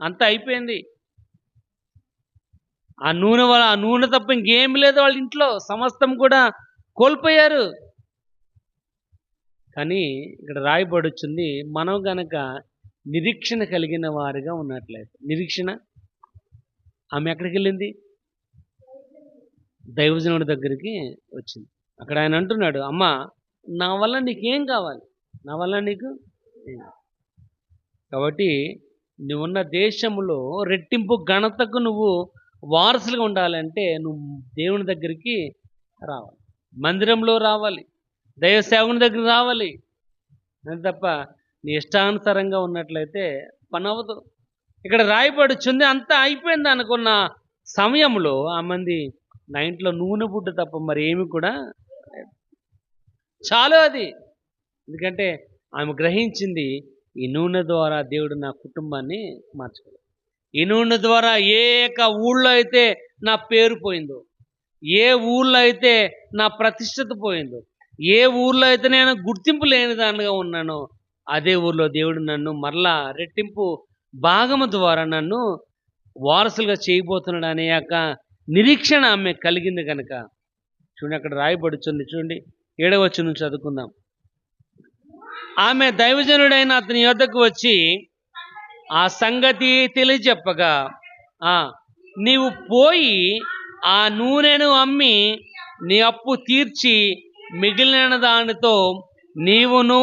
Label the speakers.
Speaker 1: అంతా అయిపోయింది. ఆ నూనె తప్ప ఇంకేం లేదు వాళ్ళ ఇంట్లో. సమస్తం కూడా కోల్పోయారు. కానీ ఇక్కడ రాయబడొచ్చింది, మనం గనక నిరీక్షణ కలిగిన వారిగా ఉన్నట్లయితే. నిరీక్షణ ఆమె ఎక్కడికెళ్ళింది? దైవజనుడి దగ్గరికి వచ్చింది. అక్కడ ఆయన అంటున్నాడు, అమ్మా నా వల్ల నీకేం కావాలి? నా వల్ల నీకు ఏం కావాలి? కాబట్టి నువ్వున్న దేశంలో రెట్టింపు ఘనతకు నువ్వు వారసులుగా ఉండాలంటే నువ్వు దేవుని దగ్గరికి రావాలి. మందిరంలో రావాలి. దైవ సేవకుని దగ్గరికి రావాలి. అంతే తప్ప నీ ఇష్టానుసారంగా ఉన్నట్లయితే పని అవ్వదు. ఇక్కడ రాయబడుచుంది, అంతా అయిపోయింది అనుకున్న సమయంలో ఆ మంది నా ఇంట్లో నూనె బుడ్డ తప్ప మరి ఏమి కూడా లేదు. చాలు అది. ఎందుకంటే ఆమె గ్రహించింది, ఈ నూనె ద్వారా దేవుడు నా కుటుంబాన్ని మార్చుకోవాలి. ఈ నూనె ద్వారా ఊళ్ళో అయితే నా పేరు పోయిందో, ఏ ఊళ్ళో అయితే నా ప్రతిష్టత పోయిందో, ఏ ఊర్లో అయితే నేను గుర్తింపు లేని దానిగా ఉన్నానో, అదే ఊర్లో దేవుడు నన్ను మరలా రెట్టింపు భాగము ద్వారా నన్ను వారసులుగా చేయబోతున్నాడు అనే యొక్క నిరీక్షణ ఆమె కలిగింది కనుక చూడండి, అక్కడ రాయబడుచుంది. చూడండి 7వ వచనం చదువుకుందాం. ఆమె దైవజనుడైన అతని యొద్దకు వచ్చి ఆ సంగతి తెలియజెప్పగా, నీవు పోయి ఆ నూనెను అమ్మి నీ అప్పు తీర్చి మిగిలిన దానితో నీవును